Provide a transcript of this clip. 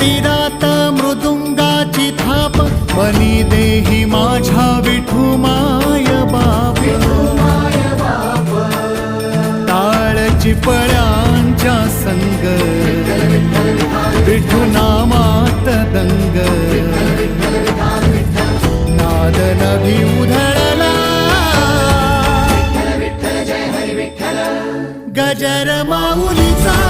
मंदिरात मृदुंगाची थाप बनी देही माझ्या विठू माय बाप टाळ चिपळ्यांच्या संग विठू नामात दंग नाद नभी उधळला गजर माऊलीचा